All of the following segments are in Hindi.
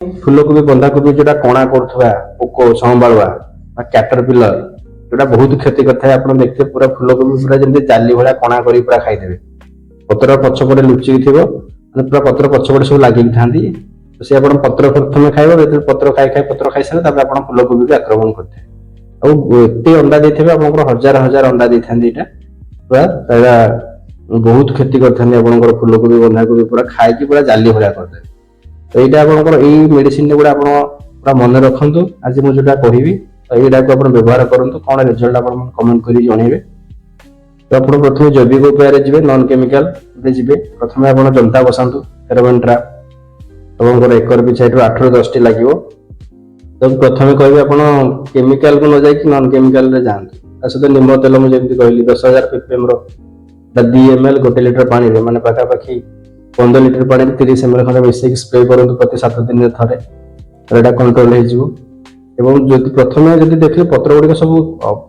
फूलकोबी बंधाकोबी जोटा कणा करुवा पोक संभालुआ कैटरपिलर जोटा बहुत क्षति करता है। देखते पूरा फूलकोबी पूरा जमी जाली भाया कणा कर पूरा खाईदेवे। पत्र पछपटे लुचिक थी पूरा पत्र पछपटे सब लगे था से आप पत्र प्रथम खाइब पत्र खाई खाई पत्र खाई सारे आप फूलकोबी भी आक्रमण करते एत अंडा देते आप हजार हजार अंडा देते पूरा बहुत क्षति करते आप फूलकोबी बंधाकोबी पूरा खाई पूरा जाली भाया करते। तो यहाँ आप मेडिसिन गुड़ा पूरा मन रखु। आज मुझे कहबी तो यहाँ को व्यवहार करूँ कौन रिजल्ट आप कमेंट कर जनइबे। तो आप प्रथम जैविक उपाय जी नॉन केमिकल जी प्रथम आप जनता बसातु फेरोमोन ट्रैप आप एकर पिछा 8 ରୁ 10 टी लगे। तो प्रथम कह केमिकल को न जाकि नॉन केमिकल जातु सहित निम तेल मुझे कहली 10,000 ppm 2 ml 1 लिटर पानी माने पाखापाखि 15 लिटर पानी 30 ml खंडे मिसेक स्प्रे करूँ प्रति 7 दिन थे एटा कंट्रोल हो। प्रथम जब देखिए पत्र गुड़िक सब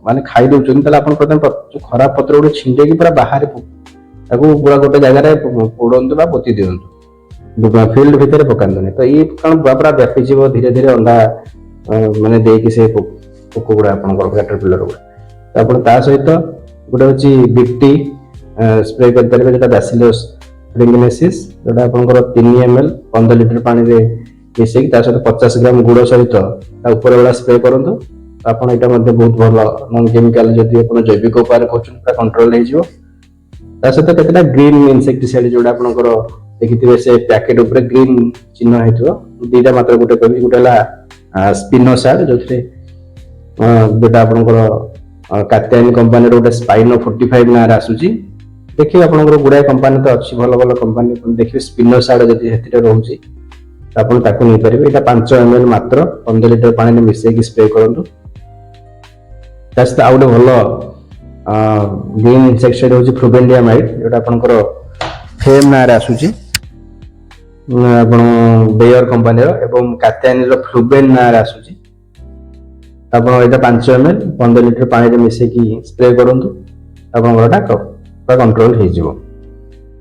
माने खाई दौरान प्रथम खराब पत्र गुड़ छिंटे पूरा बाहर पूरा गोटे जगह पोड़ू पोती दिंतु फिल्ड भितर पकातुनि। तो ये कौन पूरा व्यापी धीरे धीरे अंडा माने देकी से पोक गुड़ा कैटरपिलर गुड़ा तो सहित गोटे हूँ बीटी स्प्रे करेंगे जो बैसिलस ट्रिंगिनेसिस जोटा आप 3 ml 15 लिटर पानी रे मिसेक सहित 50 ग्राम गुड़ सहित ऊपर वाला स्प्रे करूँ। आप बहुत भल नॉन केमिकल जब आप जैविक उपाय कर कंट्रोल हो सहित केतटा ग्रीन इनसेक्टिसाइड जोटा आपंकर देखिए से पैकेट उपर ग्रीन चिन्ह हो दीटा मात्र गोटे कह गोटे स्पिनोसाइड जो जोटा आपंकर कात्यायनी कंपानी गोटे स्पाइनो 45 ना आसूची देखिए आप गुड़ाए कंपानी तो अच्छी भल भल कंपानी देखिए स्पिनोसाइड जब रोचे आप नहीं पारे। यहाँ 5 ml मात्र 15 लिटर पानी में मिसेक स्प्रे करूँ। सहित आउ गए भल ग्रीन इनसेक्टिसाइड हूँ फ्लुबेंडियामाइड जोटा आपंकर फेम ना आसूची बेयर कंपानी एवं कात्यायनी फ्लुबेन ना आसूची आप 5 ml 15 लिटर पानी में मिसेक स्प्रे करूँ आप कंट्रोल हो।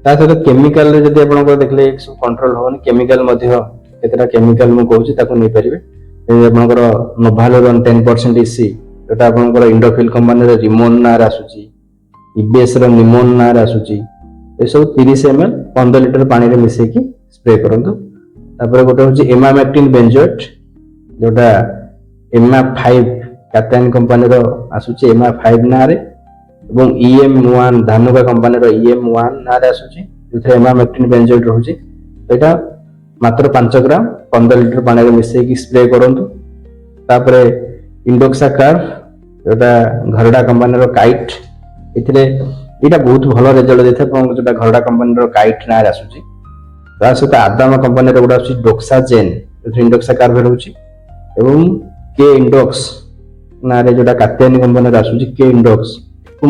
सहित केमिकल जब आप देखले सब कंट्रोल होनी केमिकल केतटा केमिकल मुझे नहीं पारे। आपंकर नोभालोरन 10% इसी जोटा आपंकर इंडोफिल कंपानी रिमोन ना आसूची इबेस निमोन ना आसूची ये सब 30 ml 15 लिटर पानी में मिसेक स्प्रे करूँ। गोटे हूँ एमामेक्टिन बेंजोएट जोटा एमा5 कात्यायनी कंपानी आसूची एमा5 ना EM1 धानुका कंपानी EM1 ना आसूची जो एमामेक्टिन बेंजोएट रोचे। तो यहाँ मात्र 5 ग्राम 15 लिटर पानी में मिसेक स्प्रे करूँ। इंडोक्सा कार्फ जोटा घरडा कंपानी काइट ये बहुत भल रिजल्ट देता है जो घरडा कंपानी काइट ना आसूची सहित आदाम कंपानी गोटा डोक्साजेन जो इंडोक्सा कार्फ रोचे एवं के इंडोक्स ना जोटा कात्यायनी कंपानी आसूची के इंडोक्स जो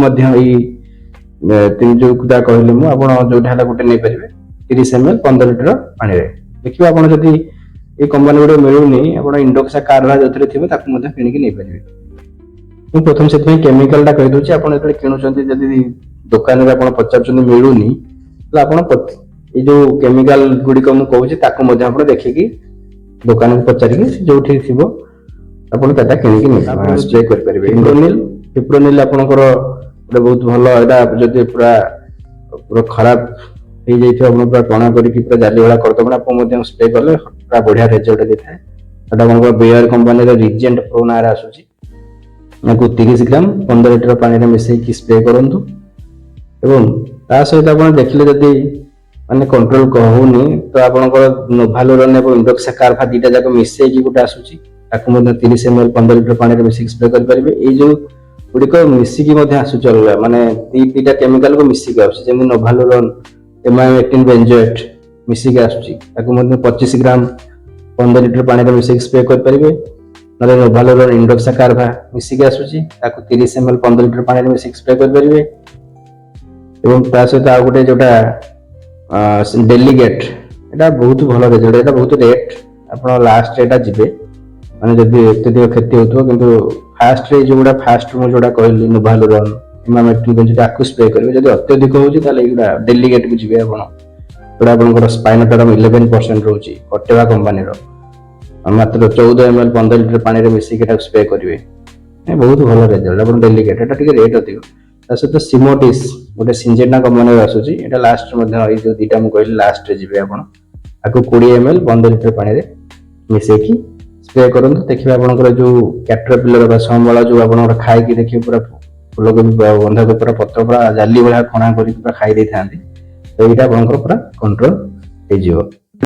कहली मुझे जो गोटे नहीं पारे 30 ml 15 लिटर पानी देखिए आप ये कंपानी गुड़ा मिलूनी आप इंडोक्सा कार्वा जो थी किणिक नहीं पारे। मुझे प्रथम से केमिकल टा कहीदे आप किणुच्च दुकान में आप पचार मिलूनी तो आप जो केमिकल गुड़िक मुझे कहूँ देखिकी दुकान को पचारिकी जो थी आपटा किणिक नहीं स्प्रे करेंगे। इंड्रोनिल फिप्रोनिल आपंकर बहुत भल यहाँ जब पूरा पूरा खराब हो जाए पूरा टणा कर जाली भाया करदे आप स्प्रे कले पूरा बढ़िया रिजल्ट देता है। बेयर कंपानी रिजेंट प्रो ना आसूची 30 ग्राम 15 लिटर पानी में मिसेक स्प्रे करूँ। सहित आप देखिले जदि माने कंट्रोल कहूनी तो आपंकर नोभालोरन और इंडोक्सा कार्फा दीटा जाक मिसेक गोटे आसूची 30 ml 15 लिटर पानी में मिसेक स्प्रे करेंगे। ये जो गुड़िक मिसिकी आसूची अलग माने दीटा केमिकल को मिसिकी आसूची नोभालोरन एमामेक्टिन बेंजोएट मिसिकी आसूची 25 ग्राम 15 लिटर पानी में मिसेक स्प्रे करेंगे। ना नोभालोरन इंडोक्सा कार्फा मिसिकी आसूची 30 ml 15 लिटर पानी में मिसेक स्प्रे करेंगे। सहित आ गए जोटा डेलीगेट यहाँ बहुत भल रिजल्ट यहाँ बहुत रेट आप लास्ट एटा जी मैंने जब अत्यधिक क्षति हो कि फास्ट जो गुड़ा फास्ट मुझे जोड़ा कहली नोभालोरन एमामेक्टिन बेंजोएट स्प्रे करेंगे। जब अत्यधिक होगा डेलीगेट को जी आप स्पाइनोटोरम 11% रोचे कटेवा कंपानी ମାତ୍ର 14 ml 15 ଲିଟର ପାଣିରେ ମିଶିକି ଏଟାକୁ ସ୍ପ୍ରେ କରିବେ, ବହୁତ ଭଲ ରେଜଲ୍ଟ। ଆପଣ ଡେଲିକେଟ୍, ଏଟା ଟିକେ ରେଟ୍ ଅଧିକ। ତା ସହିତ ସିମୋଟିସ୍ ଗୋଟେ ସିଞ୍ଜେନା କମ୍ପାନୀର ଆସୁଛି, ଏଟା ଲାଷ୍ଟ ମଧ୍ୟ ଏଇ ଯୋଉ ଦିଟା ମୁଁ କହିଲି ଲାଷ୍ଟରେ ଯିବେ ଆପଣ। ତାକୁ 20 ml 15 ଲିଟର ପାଣିରେ ମିଶେଇକି ସ୍ପ୍ରେ କରନ୍ତୁ, ଦେଖିବେ ଆପଣଙ୍କର ଯୋଉ କ୍ୟାଟରପିଲର ବା ସମ୍ବାଳ ଯୋଉ ଆପଣଙ୍କର ଖାଇକି ଦେଖିବେ ପୁରା ଫୁଲକୋବି ବନ୍ଧାକୋବି ପୁରା ପତ୍ର ପୁରା ଜାଲି ଭଳିଆ କଣା କରିକି ପୁରା ଖାଇ ଦେଇଥାନ୍ତି, ତ ଏଇଟା ଆପଣଙ୍କର ପୁରା କଣ୍ଟ୍ରୋଲ ହେଇଯିବ।